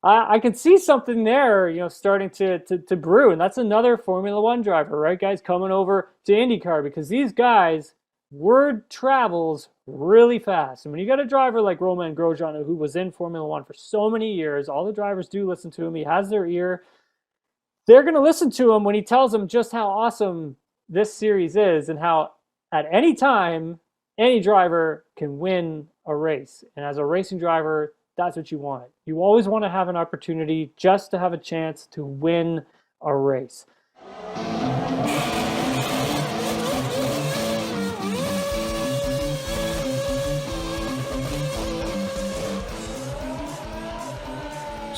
I can see something there, starting to brew, and that's another Formula One driver, right, guys, coming over to IndyCar because these guys, word travels really fast. And when you got a driver like Romain Grosjean, who was in Formula One for so many years, all the drivers do listen to him. He has their ear. They're going to listen to him when he tells them just how awesome this series is and how at any time any driver can win a race. And as a racing driver, that's what you want. You always want to have an opportunity just to have a chance to win a race.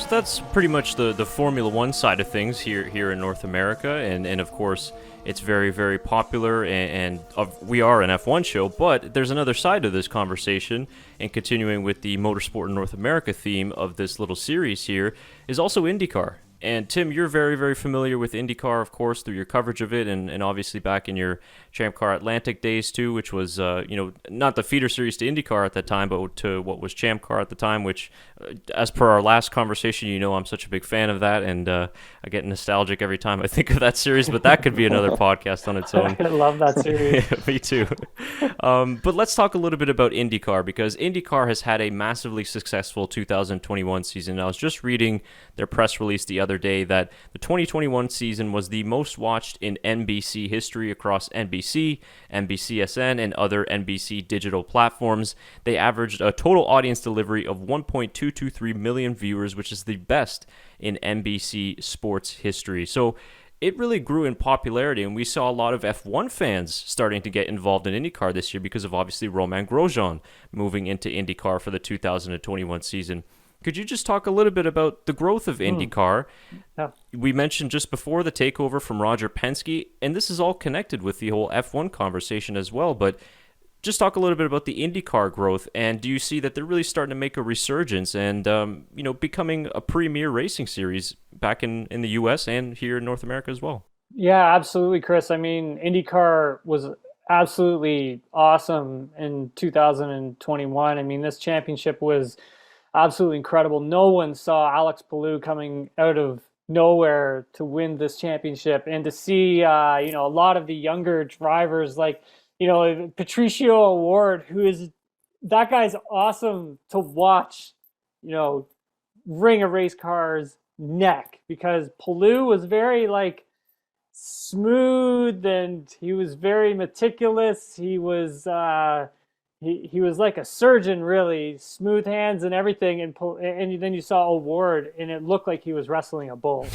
That's pretty much the Formula One side of things here in North America, and of course it's very, very popular, and we are an F1 show, but there's another side to this conversation, and continuing with the Motorsport in North America theme of this little series here is also IndyCar. And Tim, you're very, very familiar with IndyCar, of course, through your coverage of it, and obviously back in your Champ Car Atlantic days too, which was, not the feeder series to IndyCar at that time, but to what was Champ Car at the time, which, as per our last conversation, I'm such a big fan of that, and I get nostalgic every time I think of that series, but that could be another podcast on its own. I love that series. Yeah, me too. But let's talk a little bit about IndyCar, because IndyCar has had a massively successful 2021 season. I was just reading their press release the other day that the 2021 season was the most watched in NBC history across NBC, NBCSN, and other NBC digital platforms. They averaged a total audience delivery of 1.223 million viewers, which is the best in NBC sports history. So it really grew in popularity, and we saw a lot of F1 fans starting to get involved in IndyCar this year because of obviously Romain Grosjean moving into IndyCar for the 2021 season. Could you just talk a little bit about the growth of IndyCar? Yeah. We mentioned just before the takeover from Roger Penske, and this is all connected with the whole F1 conversation as well, but just talk a little bit about the IndyCar growth, and do you see that they're really starting to make a resurgence and, becoming a premier racing series back in the U.S. and here in North America as well? Yeah, absolutely, Chris. I mean, IndyCar was absolutely awesome in 2021. I mean, this championship was absolutely incredible. No one saw Alex Palou coming out of nowhere to win this championship, and to see a lot of the younger drivers like Patricio O'Ward, that guy's awesome to watch, wring a race car's neck, because Palou was very smooth, and he was very meticulous. He was he was like a surgeon, really smooth hands and everything. And then you saw O'Ward, and it looked like he was wrestling a bull.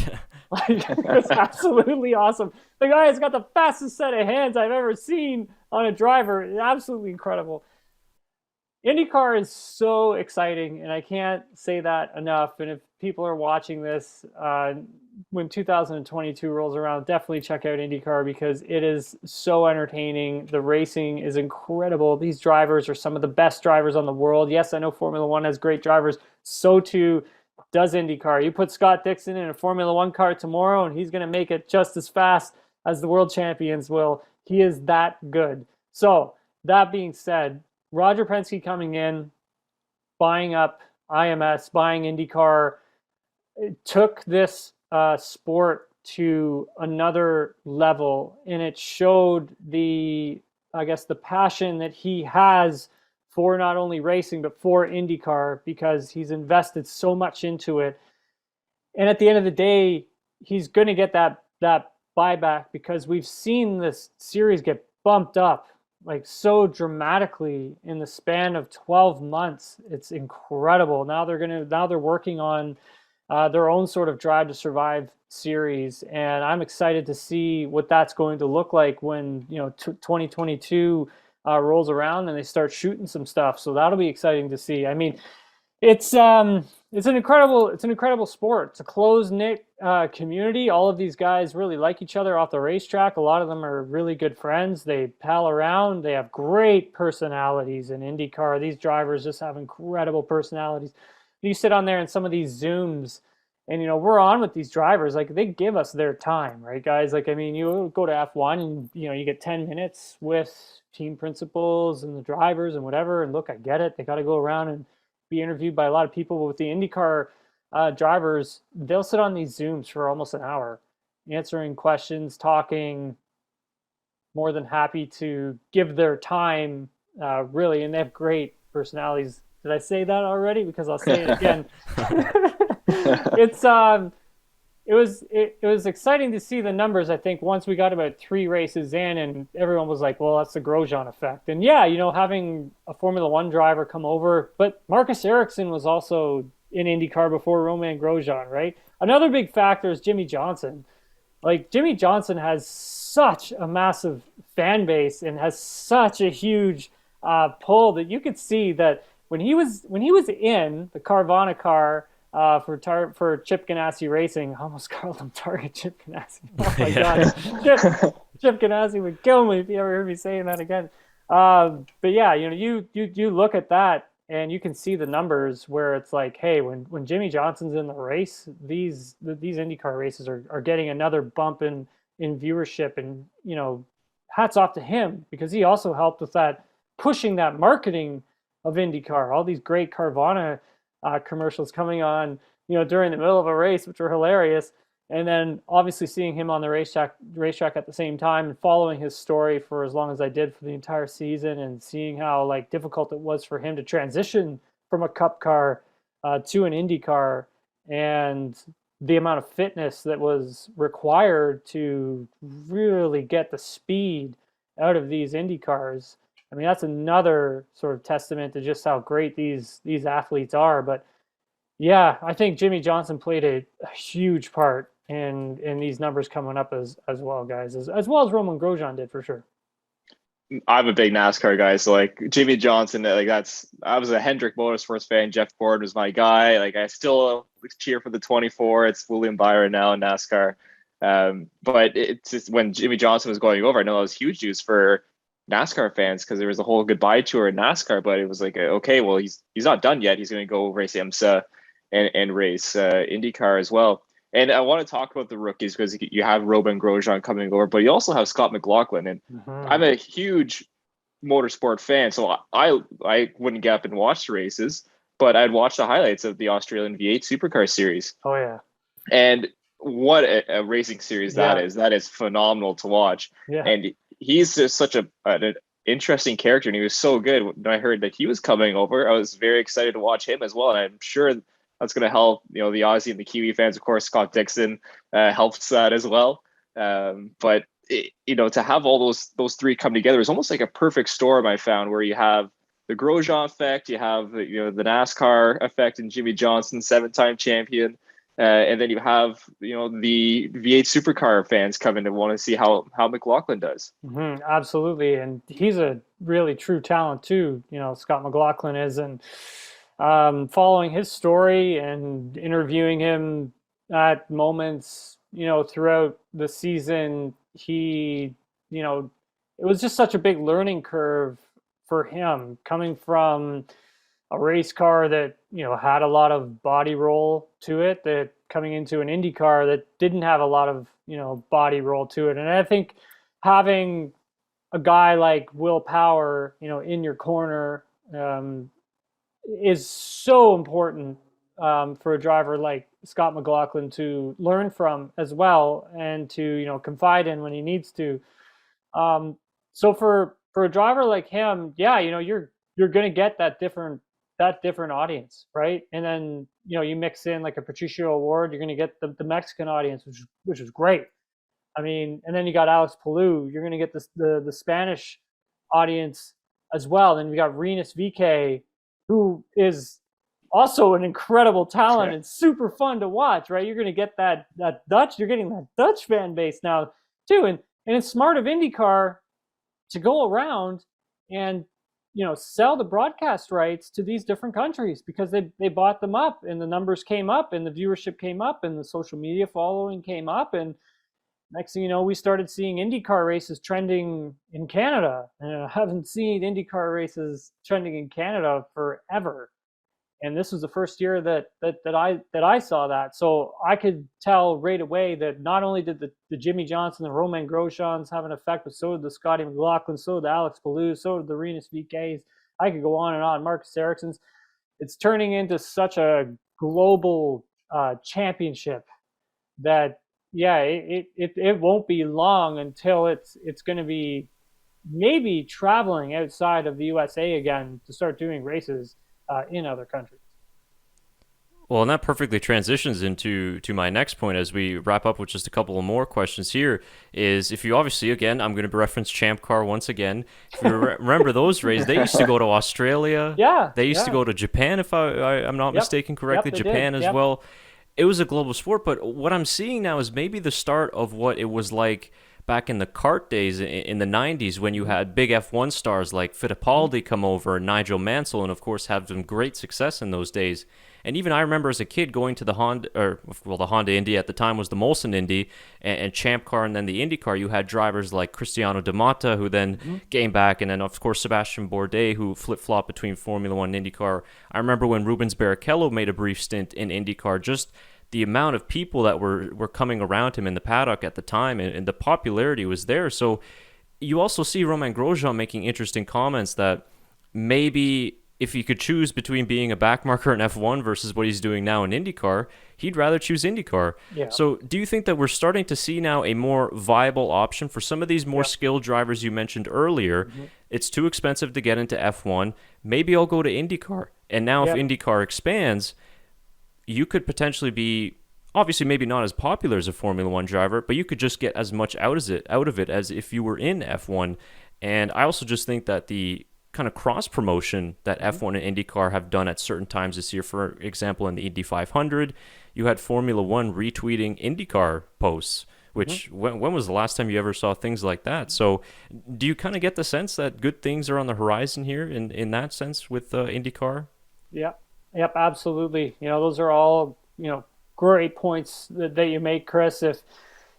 It was absolutely awesome. The guy has got the fastest set of hands I've ever seen on a driver. Absolutely incredible. IndyCar is so exciting, and I can't say that enough. And if people are watching this when 2022 rolls around, definitely check out IndyCar, because it is so entertaining. The racing is incredible. These drivers are some of the best drivers on the world. Yes, I know Formula One has great drivers. So too does IndyCar. You put Scott Dixon in a Formula One car tomorrow, and he's going to make it just as fast as the world champions will. He is that good. So that being said, Roger Penske coming in, buying up IMS, buying IndyCar, took this sport to another level, and it showed the passion that he has for not only racing but for IndyCar, because he's invested so much into it. And at the end of the day, he's going to get that buyback, because we've seen this series get bumped up so dramatically in the span of 12 months. It's incredible. Now they're working on their own sort of Drive to Survive series, and I'm excited to see what that's going to look like when 2022 rolls around and they start shooting some stuff. So that'll be exciting to see. I mean, it's an incredible sport. It's a close-knit community. All of these guys really like each other off the racetrack. A lot of them are really good friends. They pal around. They have great personalities in IndyCar. These drivers just have incredible personalities. You sit on there in some of these Zooms, and we're on with these drivers. They give us their time, right, guys? You go to F1 and you get 10 minutes with team principals and the drivers and whatever. And look, I get it. They got to go around and be interviewed by a lot of people. But with the IndyCar drivers, they'll sit on these Zooms for almost an hour, answering questions, talking, more than happy to give their time, really, and they have great personalities. Did I say that already? Because I'll say it again. It's it was exciting to see the numbers. I think once we got about 3 races in, and everyone was like, "Well, that's the Grosjean effect." And yeah, having a Formula One driver come over, but Marcus Ericsson was also in IndyCar before Romain Grosjean, right? Another big factor is Jimmy Johnson. Like Jimmy Johnson has such a massive fan base and has such a huge pull that you could see that when he was in the Carvana car for Chip Ganassi Racing. I almost called him Target Chip Ganassi. Oh my Yeah. God, Chip Ganassi would kill me if you ever heard me saying that again. But yeah, you look at that and you can see the numbers where it's like, hey, when Jimmy Johnson's in the race, these IndyCar races are getting another bump in viewership, and hats off to him because he also helped with that pushing that marketing of IndyCar. All these great Carvana commercials coming on, during the middle of a race, which were hilarious. And then obviously seeing him on the racetrack at the same time and following his story for as long as I did for the entire season, and seeing how like difficult it was for him to transition from a Cup car to an Indy car, and the amount of fitness that was required to really get the speed out of these Indy cars. I mean, that's another sort of testament to just how great these athletes are. But yeah, I think Jimmy Johnson played a huge part in these numbers coming up as well, guys, as well as Roman Grosjean did for sure. I'm a big NASCAR guy, so like Jimmy Johnson, like I was a Hendrick Motorsports fan. Jeff Gordon was my guy. Like I still cheer for the 24. It's William Byron now in NASCAR. But it's just when Jimmy Johnson was going over, I know that was huge news for NASCAR fans because there was a whole goodbye tour in NASCAR. But it was like, okay, well he's not done yet. He's going to go race IMSA and race IndyCar as well. And I want to talk about the rookies because you have Romain Grosjean coming over, but you also have Scott McLaughlin. And I'm a huge motorsport fan, so I wouldn't get up and watch the races, but I'd watch the highlights of the Australian V8 Supercar Series. Oh yeah, and what a racing series that yeah, is! That is phenomenal to watch. yeah. And he's just such an interesting character, and he was so good. When I heard that he was coming over, I was very excited to watch him as well. And I'm sure that's going to help, the Aussie and the Kiwi fans. Of course, Scott Dixon helps that as well. But to have all those three come together is almost like a perfect storm. I found where you have the Grosjean effect, you have the NASCAR effect in Jimmy Johnson, 7-time champion, and then you have the V8 supercar fans come in and want to see how McLaughlin does. Absolutely, and he's a really true talent too. Scott McLaughlin is, and following his story and interviewing him at moments, throughout the season, it was just such a big learning curve for him coming from a race car that, had a lot of body roll to it, that coming into an Indy car that didn't have a lot of, body roll to it. And I think having a guy like Will Power, in your corner, is so important for a driver like Scott McLaughlin to learn from as well, and to confide in when he needs to. So for a driver like him, yeah, you're gonna get that different audience, right? And then you mix in like a Patricio Award, you're gonna get the Mexican audience, which is great. I mean, and then you got Alex Palou, you're gonna get the Spanish audience as well. Then we got Rinus VeeKay, who is also an incredible talent and super fun to watch, right? You're going to get that Dutch, you're getting that Dutch fan base now too. And it's smart of IndyCar to go around and, sell the broadcast rights to these different countries because they bought them up, and the numbers came up, and the viewership came up, and the social media following came up. And next thing you know, we started seeing IndyCar races trending in Canada. And I haven't seen IndyCar races trending in Canada forever. And this was the first year that I saw that. So I could tell right away that not only did the Jimmy Johnson and Romain Grosjeans have an effect, but so did the Scotty McLaughlin, so did the Alex Palou, so did the Rinus VeeKays. I could go on and on. Marcus Ericsson's. It's turning into such a global championship that, yeah, it won't be long until it's going to be maybe traveling outside of the USA again to start doing races in other countries. Well, and that perfectly transitions into my next point as we wrap up with just a couple of more questions here. Is if you obviously, again, I'm going to reference Champ Car once again. If you remember those races, they used to go to Australia. Yeah, They used to yeah. go to Japan, if I'm not Yep. mistaken correctly, Yep, they Japan did. as Yep. well. It was a global sport, but what I'm seeing now is maybe the start of what it was like back in the kart days in the 90s when you had big F1 stars like Fittipaldi come over and Nigel Mansell, and of course have some great success in those days. And even I remember as a kid going to the Honda Indy at the time was the Molson Indy and Champ Car, and then the IndyCar. You had drivers like Cristiano Di Matta, who then came back, and then of course Sebastian Bourdais, who flip-flopped between Formula One and IndyCar. I remember when Rubens Barrichello made a brief stint in IndyCar, just the amount of people that were coming around him in the paddock at the time, and the popularity was there. So you also see Romain Grosjean making interesting comments that maybe if he could choose between being a backmarker in F1 versus what he's doing now in IndyCar, he'd rather choose IndyCar. Yeah. So do you think that we're starting to see now a more viable option for some of these more skilled drivers you mentioned earlier? It's too expensive to get into F1. Maybe I'll go to IndyCar. And now if IndyCar expands, you could potentially be, obviously maybe not as popular as a Formula One driver, but you could just get as much out of it as if you were in F1. And I also just think that the kind of cross promotion that F1 and IndyCar have done at certain times this year, for example, in the Indy 500, you had Formula One retweeting IndyCar posts, which when was the last time you ever saw things like that? So do you kind of get the sense that good things are on the horizon here in that sense with IndyCar? Yeah. Yep, absolutely. Those are all, great points that you make, Chris. If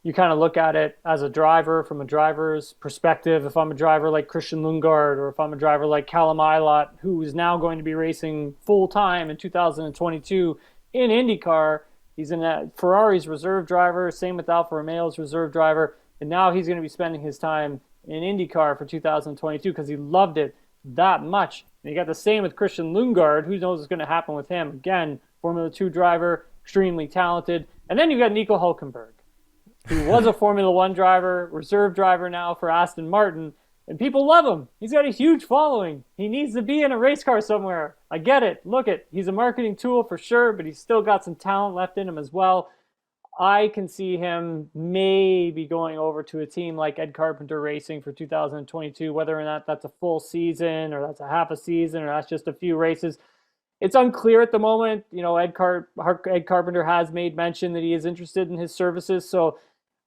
you kind of look at it as a driver, from a driver's perspective, if I'm a driver like Christian Lundgaard, or if I'm a driver like Callum Ilott, who is now going to be racing full time in 2022 in IndyCar, he's in Ferrari's reserve driver, same with Alfa Romeo's reserve driver, and now he's going to be spending his time in IndyCar for 2022 because he loved it that much. And you got the same with Christian Lundgaard. Who knows what's going to happen with him? Again, Formula 2 driver, extremely talented. And then you've got Nico Hulkenberg, who was a Formula One driver, reserve driver now for Aston Martin, and people love him. He's got a huge following. He needs to be in a race car somewhere. I get it. Look it. He's a marketing tool for sure, but he's still got some talent left in him as well. I can see him maybe going over to a team like Ed Carpenter Racing for 2022, whether or not that's a full season or that's a half a season or that's just a few races. It's unclear at the moment. Ed Carpenter has made mention that he is interested in his services. So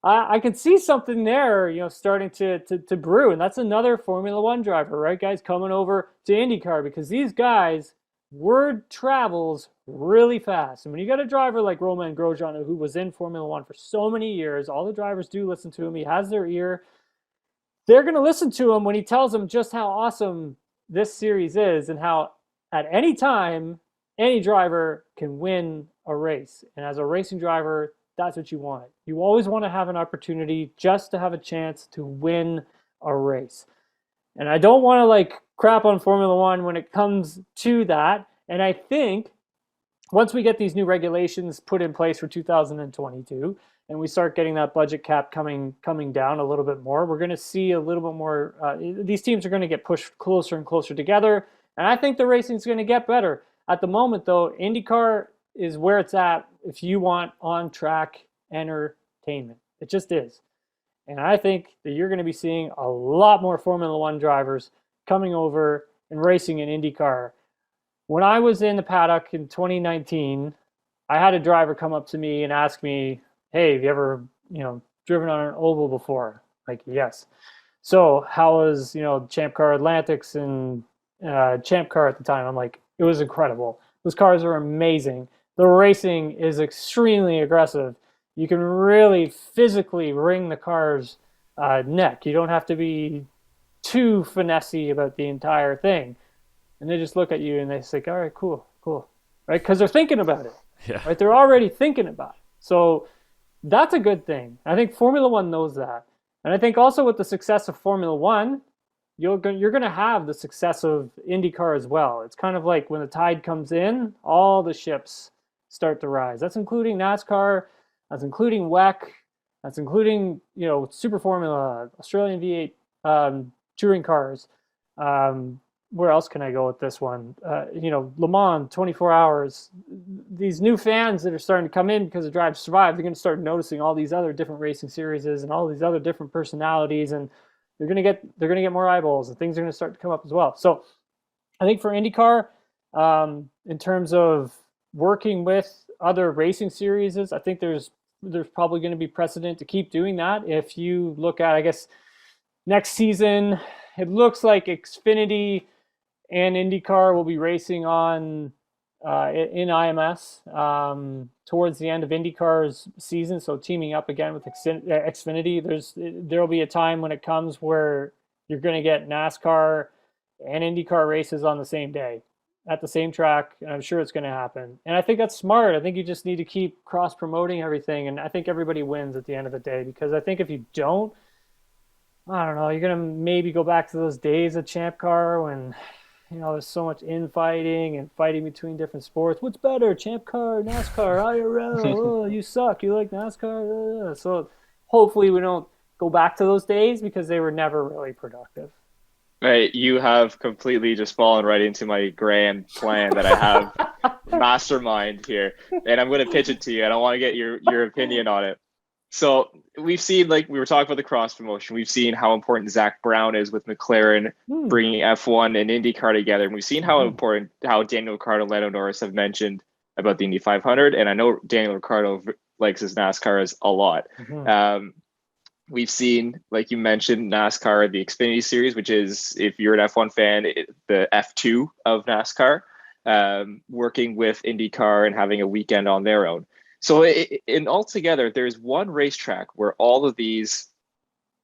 I can see something there, starting to brew. And that's another Formula One driver, right, guys, coming over to IndyCar, because these guys, word travels really fast. And when you got a driver like Romain Grosjean, who was in Formula One for so many years, all the drivers do listen to him. He has their ear. They're going to listen to him when he tells them just how awesome this series is and how at any time, any driver can win a race. And as a racing driver, that's what you want. You always want to have an opportunity just to have a chance to win a race. And I don't want to crap on Formula One when it comes to that. And I think once we get these new regulations put in place for 2022 and we start getting that budget cap coming down a little bit more, we're going to see a little bit more. These teams are going to get pushed closer and closer together. And I think the racing is going to get better. At the moment, though, IndyCar is where it's at if you want on-track entertainment. It just is. And I think that you're going to be seeing a lot more Formula One drivers coming over and racing in IndyCar. When I was in the paddock in 2019, I had a driver come up to me and ask me, "Hey, have you ever, driven on an oval before?" Like, yes. So how was, Champ Car Atlantics and Champ Car at the time? I'm like, it was incredible. Those cars are amazing. The racing is extremely aggressive. You can really physically wring the car's neck. You don't have to be too finessey about the entire thing. And they just look at you and they say, all right, cool, right? Because they're thinking about it. Yeah. Right? They're already thinking about it. So that's a good thing. I think Formula One knows that. And I think also with the success of Formula One, you're going to have the success of IndyCar as well. It's kind of like when the tide comes in, all the ships start to rise. That's including NASCAR, that's including WEC, that's including, Super Formula, Australian V8, touring cars. Where else can I go with this one? Le Mans, 24 hours. These new fans that are starting to come in because of Drive to Survive, they're going to start noticing all these other different racing series and all these other different personalities, and they're going to get more eyeballs, and things are going to start to come up as well. So I think for IndyCar, in terms of working with other racing series, I think there's probably going to be precedent to keep doing that. If you look at, I guess, next season, it looks like Xfinity and IndyCar will be racing on in IMS towards the end of IndyCar's season. So teaming up again with Xfinity, there'll be a time when it comes where you're going to get NASCAR and IndyCar races on the same day at the same track, and I'm sure it's going to happen. And I think that's smart. I think you just need to keep cross promoting everything, and I think everybody wins at the end of the day, because I think if you don't, I don't know, you're going to maybe go back to those days of Champ Car when, there's so much infighting and fighting between different sports. What's better, Champ Car, NASCAR, IRL? Oh, you suck. You like NASCAR? So hopefully we don't go back to those days, because they were never really productive. Right, you have completely just fallen right into my grand plan that I have mastermind here, and I'm going to pitch it to you. I don't want to get your opinion on it. So we've seen, like we were talking about the cross promotion, we've seen how important Zach Brown is with McLaren bringing F1 and IndyCar together. And we've seen how important, how Daniel Ricciardo and Lando Norris have mentioned about the Indy 500. And I know Daniel Ricciardo likes his NASCAR a lot. We've seen, like you mentioned, NASCAR, the Xfinity Series, which is, if you're an F1 fan, the F2 of NASCAR, working with IndyCar and having a weekend on their own. So in altogether, there's one racetrack where all of these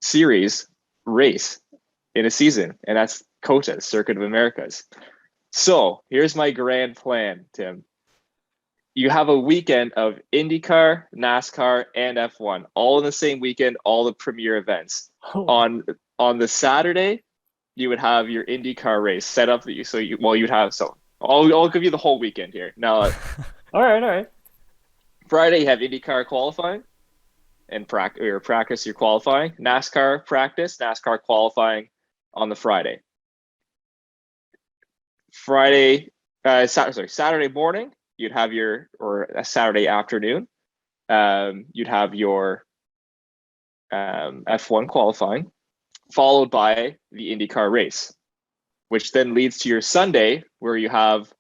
series race in a season, and that's COTA, Circuit of Americas. So here's my grand plan, Tim. You have a weekend of IndyCar, NASCAR, and F1, all in the same weekend, all the premier events. On the Saturday, you would have your IndyCar race set up. I'll give you the whole weekend here. Now, all right. Friday, you have IndyCar qualifying and practice your qualifying. NASCAR practice, NASCAR qualifying on the Friday. Saturday morning, you'd have or a Saturday afternoon, you'd have your F1 qualifying, followed by the IndyCar race, which then leads to your Sunday, where you have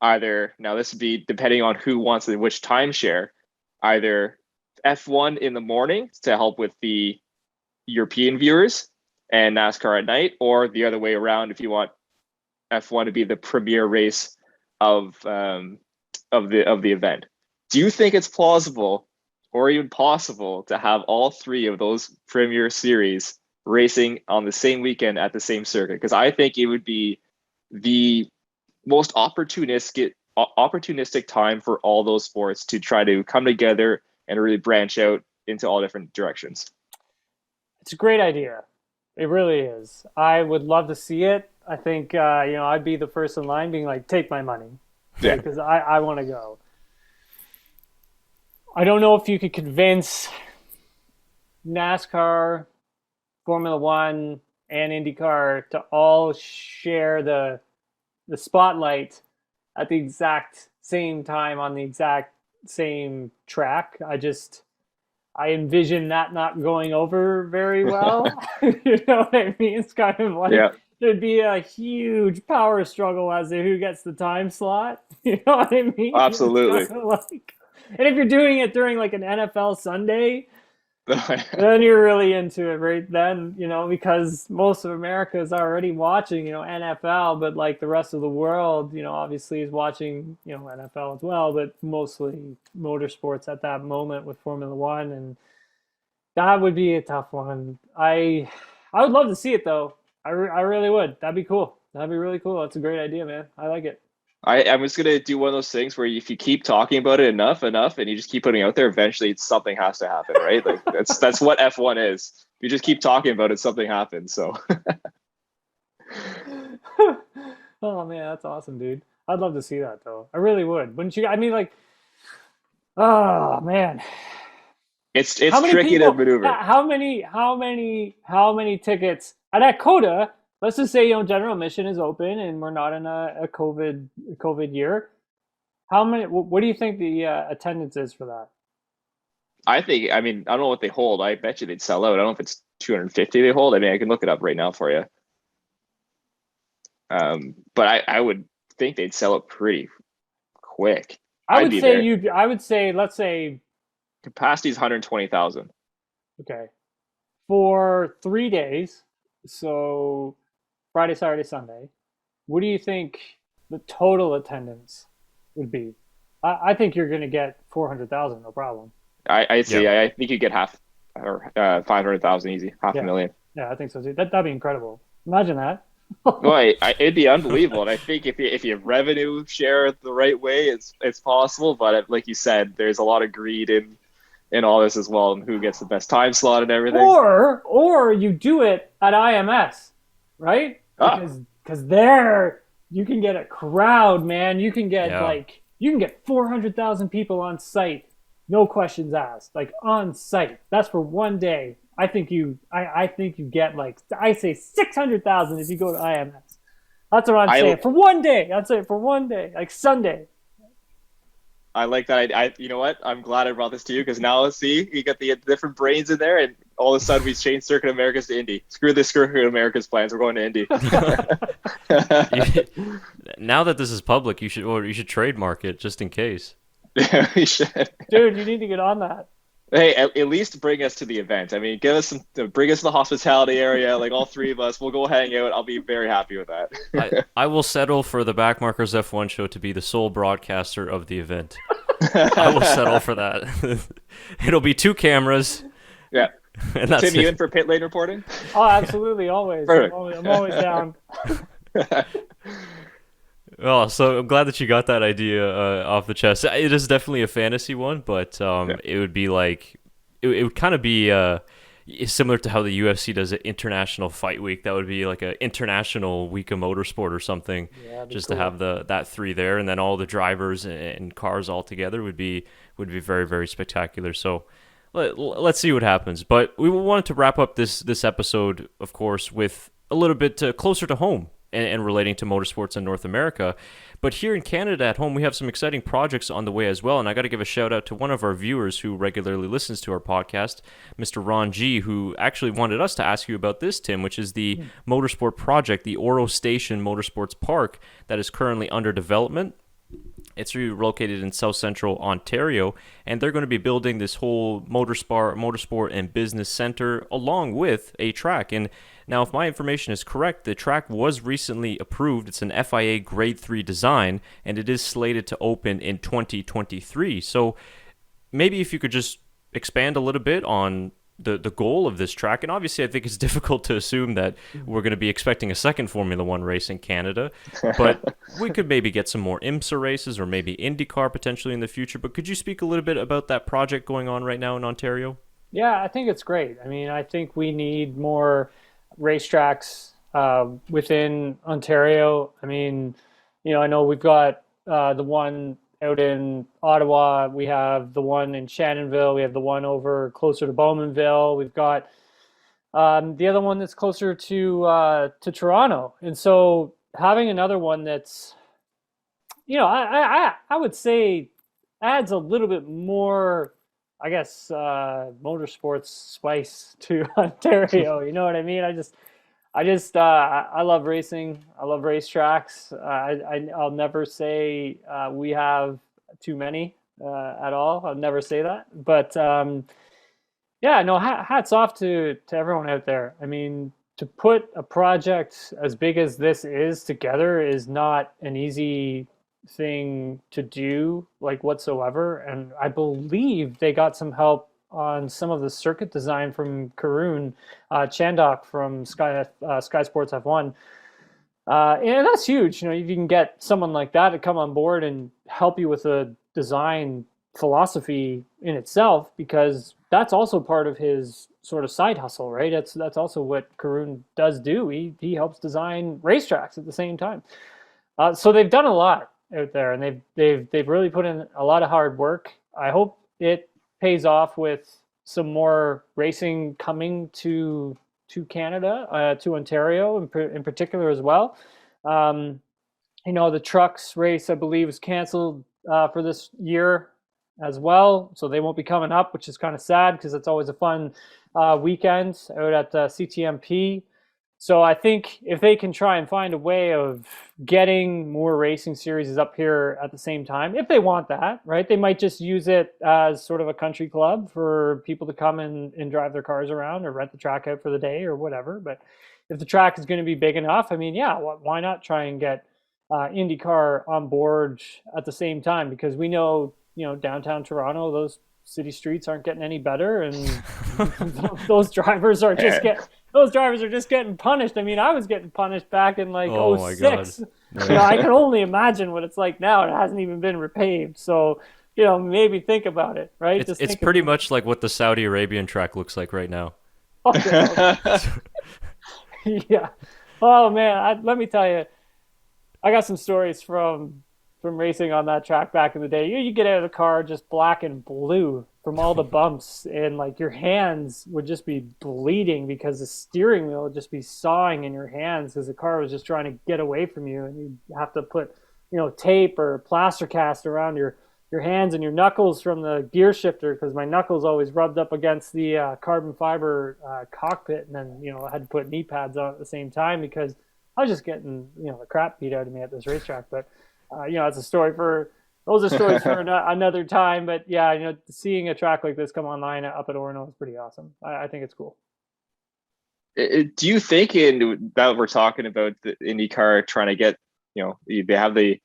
either, now this would be depending on who wants which timeshare, either F1 in the morning to help with the European viewers and NASCAR at night, or the other way around if you want F1 to be the premier race of the event. Do you think it's plausible or even possible to have all three of those premier series racing on the same weekend at the same circuit? Because I think it would be the most opportunistic time for all those sports to try to come together and really branch out into all different directions. It's a great idea. It really is. I would love to see it. I think, I'd be the first in line being like, take my money. Yeah. Because I want to go. I don't know if you could convince NASCAR, Formula One, and IndyCar to all share the spotlight at the exact same time on the exact same track. I envision that not going over very well. You know what I mean? It's kind of like there'd be a huge power struggle as to who gets the time slot. You know what I mean? Absolutely. And if you're doing it during like an NFL Sunday, then you're really into it right then, because most of America is already watching, NFL, but like the rest of the world, obviously is watching, NFL as well, but mostly motorsports at that moment with Formula One. And that would be a tough one. I would love to see it though. I really would. That'd be cool. That'd be really cool. That's a great idea, man. I like it. I'm just going to do one of those things where if you keep talking about it enough, and you just keep putting it out there, eventually something has to happen, right? Like that's what F1 is. If you just keep talking about it, something happens. So. Oh man, that's awesome, dude. I'd love to see that though. I really would. Wouldn't you? I mean, like, Oh man. It's How many tricky to people? maneuver. How many tickets at Coda? Let's just say general admission is open and we're not in a COVID year. How many? What do you think the attendance is for that? I mean, I don't know what they hold. I bet you they'd sell out. I don't know if it's 250 they hold. I mean, I can look it up right now for you. But I would think they'd sell it pretty quick. I'd be there. I would say let's say Capacity is 120,000. okay for 3 days, so Friday, Saturday, Sunday. What do you think the total attendance would be? I think you're going to get 400,000, no problem. I see. Yeah. I think you get half or 500,000 easy, half Yeah. a million. Yeah, I think so too. That'd be incredible. Imagine that. Well, it'd be unbelievable, and I think if you revenue share it the right way, it's possible. But like you said, there's a lot of greed in all this as well, and who gets the best time slot and everything. Or you do it at IMS, right? Ah. Because there you can get a crowd, man. You can get Yeah. you can get 400,000 people on site, no questions asked, like on site. That's for one day. I think you get I say 600,000 if you go to IMS. That's what I'm saying for one day. I'd say for one day, like Sunday. I like that. You know what? I'm glad I brought this to you because now see, you got the different brains in there, and all of a sudden we changed Circuit Americas to Indy. Screw this Circuit Americas plans. We're going to Indy. Now that this is public, you should trademark it just in case. Yeah, we should. Dude, you need to get on that. Hey, at least bring us to the event. I mean, bring us to the hospitality area, like all three of us. We'll go hang out. I'll be very happy with that. I will settle for the Backmarkers F1 show to be the sole broadcaster of the event. I will settle for that. It'll be 2 cameras. Yeah. And that's Tim, you it. in for pit lane reporting? Oh, absolutely, always. Perfect. I'm always down. Oh, so I'm glad that you got that idea off the chest. It is definitely a fantasy one, but it would be like it would kind of be similar to how the UFC does an international fight week. That would be like an international week of motorsport or something, just cool. to have that 3 there, and then all the drivers and cars all together would be very, very spectacular. So let's see what happens. But we wanted to wrap up this episode, of course, with a little bit closer to home and relating to motorsports in North America. But here in Canada at home, we have some exciting projects on the way as well. And I got to give a shout out to one of our viewers who regularly listens to our podcast, Mr. Ron G, who actually wanted us to ask you about this, Tim, which is the motorsport project, the Oro Station Motorsports Park that is currently under development. It's located in South Central Ontario, and they're going to be building this whole motorsport and business center along with a track. And now, if my information is correct, the track was recently approved. It's an FIA Grade 3 design, and it is slated to open in 2023. So maybe if you could just expand a little bit on the goal of this track. And obviously, I think it's difficult to assume that we're going to be expecting a second Formula One race in Canada, but we could maybe get some more IMSA races or maybe IndyCar potentially in the future. But could you speak a little bit about that project going on right now in Ontario? Yeah, I think it's great. I mean, I think we need more racetracks within Ontario. I mean, I know we've got the one out in Ottawa. We have the one in Shannonville. We have the one over closer to Bowmanville. We've got the other one that's closer to Toronto. And so having another one that's, I would say adds a little bit more, I guess, motorsports spice to Ontario. You know what I mean? I love racing. I love racetracks. I'll never say we have too many at all. I'll never say that. But yeah, no, hats off to everyone out there. I mean, to put a project as big as this is together is not an easy thing to do, like whatsoever. And I believe they got some help on some of the circuit design from Karun Chandok from Sky Sports F1. And that's huge. If you can get someone like that to come on board and help you with a design philosophy in itself, because that's also part of his sort of side hustle, right? That's also what Karun does do. He helps design racetracks at the same time. So they've done a lot out there, and they've really put in a lot of hard work. I hope it pays off with some more racing coming to Canada, to Ontario in particular as well. Um, the trucks race, I believe, is canceled for this year as well, so they won't be coming up, which is kind of sad because it's always a fun weekend out at CTMP. So I think if they can try and find a way of getting more racing series up here at the same time, if they want that, right? They might just use it as sort of a country club for people to come and drive their cars around or rent the track out for the day or whatever. But if the track is going to be big enough, I mean, yeah, why not try and get IndyCar on board at the same time? Because we know, downtown Toronto, those city streets aren't getting any better, and those drivers are just getting punished. I mean, I was getting punished back in like Oh my God. 06. I can only imagine what it's like now. It hasn't even been repaved. So, maybe think about it, right? It's pretty much like what the Saudi Arabian track looks like right now. Yeah. Oh man, let me tell you, I got some stories from racing on that track back in the day. You get out of the car just black and blue from all the bumps, and like your hands would just be bleeding because the steering wheel would just be sawing in your hands because the car was just trying to get away from you, and you have to put tape or plaster cast around your hands and your knuckles from the gear shifter, because my knuckles always rubbed up against the carbon fiber cockpit, and then I had to put knee pads on at the same time because I was just getting the crap beat out of me at this racetrack. But it's those are stories for another time. But yeah, seeing a track like this come online up at Orono is pretty awesome. I think it's cool. Do you think that we're talking about the IndyCar trying to get, they have the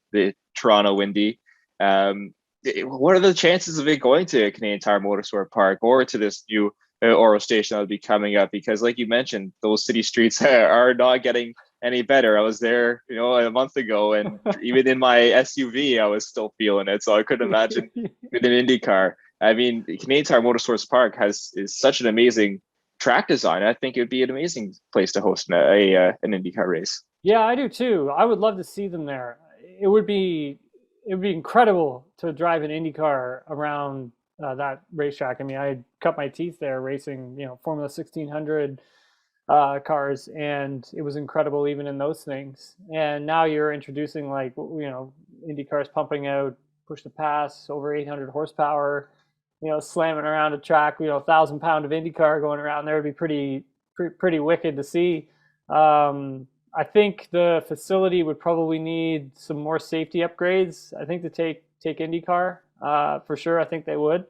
Toronto Indy, what are the chances of it going to Canadian Tire Motorsport Park or to this new Oro station that will be coming up? Because like you mentioned, those city streets are not getting any better. I was there, a month ago, and even in my SUV, I was still feeling it. So I couldn't imagine with an IndyCar. I mean, Canadian Tire Motorsports Park is such an amazing track design. I think it would be an amazing place to host an IndyCar race. Yeah, I do too. I would love to see them there. It would be incredible to drive an IndyCar around that racetrack. I mean, I cut my teeth there racing, Formula 1600 cars, and it was incredible even in those things. And now you're introducing like Indy cars pumping out push to pass over 800 horsepower, slamming around a track, 1,000-pound of Indy car going around there would be pretty wicked to see. I think the facility would probably need some more safety upgrades, I think, to take IndyCar for sure. I think they would.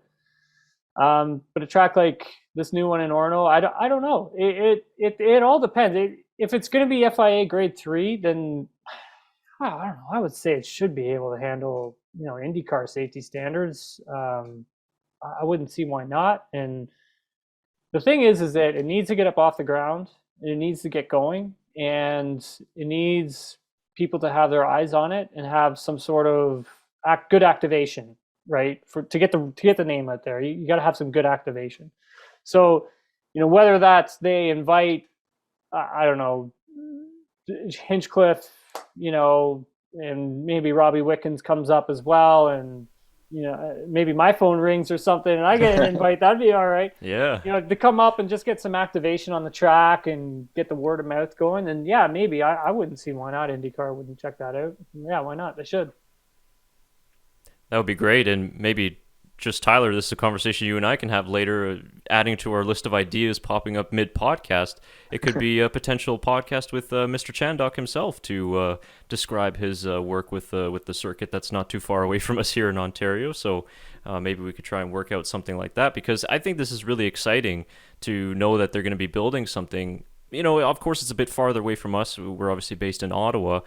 But a track like this new one in Orono, I don't know. It all depends. If it's going to be FIA Grade 3, then I don't know. I would say it should be able to handle IndyCar safety standards. I wouldn't see why not. And the thing is that it needs to get up off the ground, and it needs to get going, and it needs people to have their eyes on it and have some sort of good activation, right? To get the name out there, you got to have some good activation. So, whether that's they invite, I don't know, Hinchcliffe, and maybe Robbie Wickens comes up as well, and maybe my phone rings or something and I get an invite, that'd be all right. Yeah. To come up and just get some activation on the track and get the word of mouth going. And yeah, maybe I wouldn't see why not IndyCar wouldn't check that out. Yeah, why not? They should. That would be great. And maybe just Tyler, this is a conversation you and I can have later, adding to our list of ideas popping up mid-podcast. It could be a potential podcast with Mr. Chandok himself to describe his work with the circuit that's not too far away from us here in Ontario. So maybe we could try and work out something like that, because I think this is really exciting to know that they're going to be building something. Of course, it's a bit farther away from us. We're obviously based in Ottawa,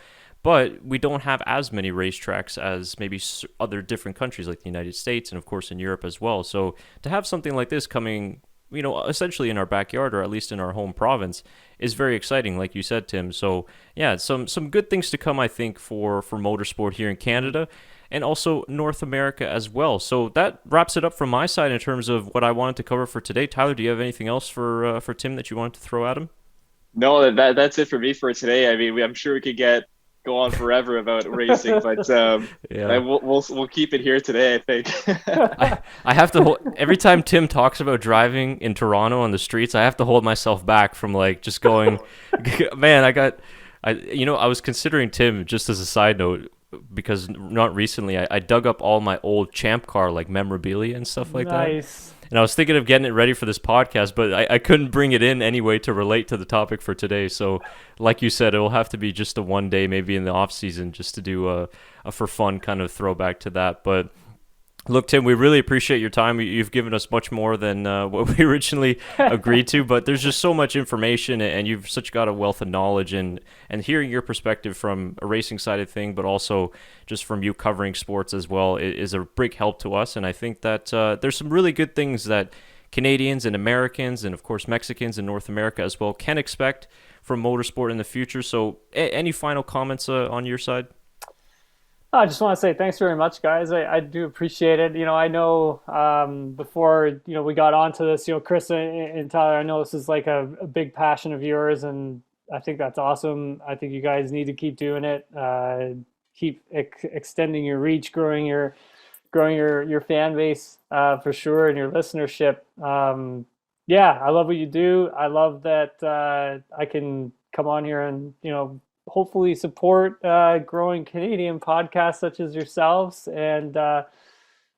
but we don't have as many racetracks as maybe other different countries like the United States and, of course, in Europe as well. So to have something like this coming, essentially in our backyard, or at least in our home province, is very exciting, like you said, Tim. So, yeah, some good things to come, I think, for motorsport here in Canada and also North America as well. So that wraps it up from my side in terms of what I wanted to cover for today. Tyler, do you have anything else for Tim that you wanted to throw at him? No, that's it for me for today. I mean, I'm sure we could get go on forever about racing, but Yeah. we'll keep it here today, I think. I have to hold, every time Tim talks about driving in Toronto on the streets, I have to hold myself back from like just going, man, I was considering Tim, just as a side note, because not recently I dug up all my old Champ Car like memorabilia and stuff like that. Nice. And I was thinking of getting it ready for this podcast, but I couldn't bring it in anyway to relate to the topic for today. So like you said, it will have to be just a one day, maybe in the off season, just to do a for fun kind of throwback to that. But look, Tim, we really appreciate your time. You've given us much more than what we originally agreed to, but there's just so much information, and you've such got a wealth of knowledge, and hearing your perspective from a racing side of thing, but also just from you covering sports as well, is a big help to us. And I think that there's some really good things that Canadians and Americans, and of course Mexicans in North America as well, can expect from motorsport in the future. So any final comments on your side? I just want to say thanks very much, guys. I do appreciate it. I know before we got onto this, Chris and Tyler, I know this is like a big passion of yours, and I think that's awesome. I think you guys need to keep doing it. Keep extending your reach, growing your fan base for sure, and your listenership. Yeah, I love what you do. I love that I can come on here and hopefully support growing Canadian podcasts such as yourselves, and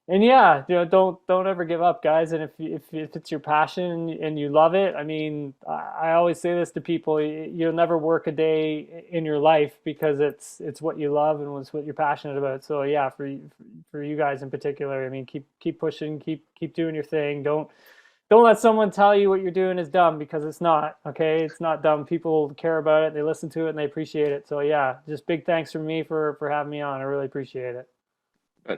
yeah, don't ever give up, guys. And if it's your passion and you love it, I mean, I always say this to people: you'll never work a day in your life because it's what you love and it's what you're passionate about. So yeah, for you guys in particular, I mean, keep pushing, keep doing your thing. Don't let someone tell you what you're doing is dumb, because it's not. Okay, it's not dumb. People care about it, they listen to it, and they appreciate it. So yeah, just big thanks from me for having me on. I really appreciate it.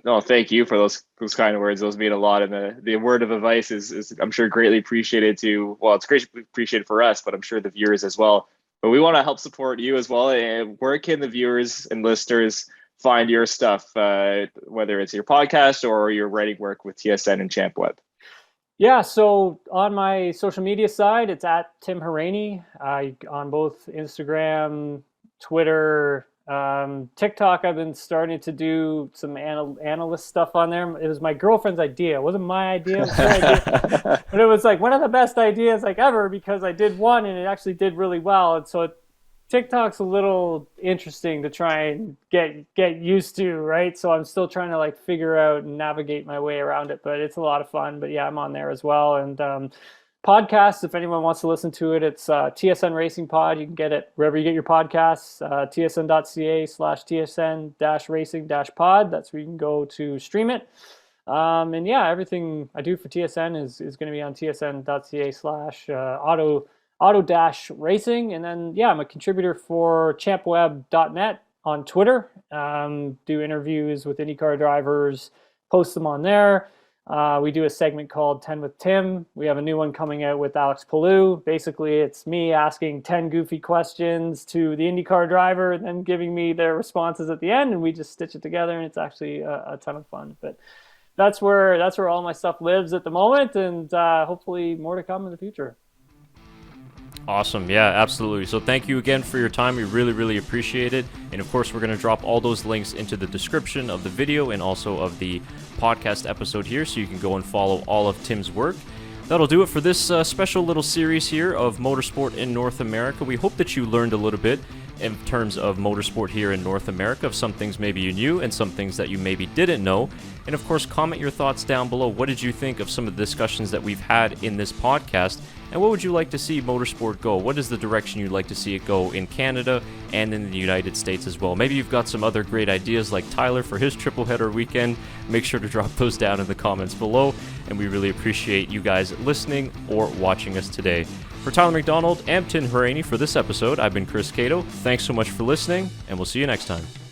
No, thank you for those kind of words. Those mean a lot, and the word of advice is I'm sure greatly appreciated to. Well, it's greatly appreciated for us, but I'm sure the viewers as well. But we want to help support you as well. And where can the viewers and listeners find your stuff, whether it's your podcast or your writing work with TSN and Champ Web? Yeah, so on my social media side, it's at Tim Hauraney on both Instagram, Twitter, TikTok. I've been starting to do some analyst stuff on there. It was my girlfriend's idea. It wasn't my idea. It was her idea. But it was like one of the best ideas like ever, because I did one and it actually did really well. And so TikTok's a little interesting to try and get used to, right? So I'm still trying to like figure out and navigate my way around it, but it's a lot of fun. But yeah, I'm on there as well. And podcasts, if anyone wants to listen to it, it's TSN Racing Pod. You can get it wherever you get your podcasts, tsn.ca/TSN-racing-pod. That's where you can go to stream it. And yeah, everything I do for TSN is going to be on tsn.ca/auto-racing. And then yeah, I'm a contributor for champweb.net on Twitter. Do interviews with IndyCar drivers, post them on there. We do a segment called 10 with Tim. We have a new one coming out with Alex Palou. Basically, it's me asking 10 goofy questions to the IndyCar driver and then giving me their responses at the end, and we just stitch it together, and it's actually a ton of fun. But that's where all my stuff lives at the moment, and hopefully more to come in the future. Awesome. Yeah, absolutely. So thank you again for your time. We really, really appreciate it. And of course, we're going to drop all those links into the description of the video and also of the podcast episode here, so you can go and follow all of Tim's work. That'll do it for this special little series here of Motorsport in North America. We hope that you learned a little bit in terms of motorsport here in North America, of some things maybe you knew and some things that you maybe didn't know. And of course, comment your thoughts down below. What did you think of some of the discussions that we've had in this podcast? And what would you like to see motorsport go? What is the direction you'd like to see it go in Canada and in the United States as well? Maybe you've got some other great ideas like Tyler for his triple header weekend. Make sure to drop those down in the comments below. And we really appreciate you guys listening or watching us today. For Tyler McDonald and Tim Hauraney for this episode, I've been Chris Cato. Thanks so much for listening, and we'll see you next time.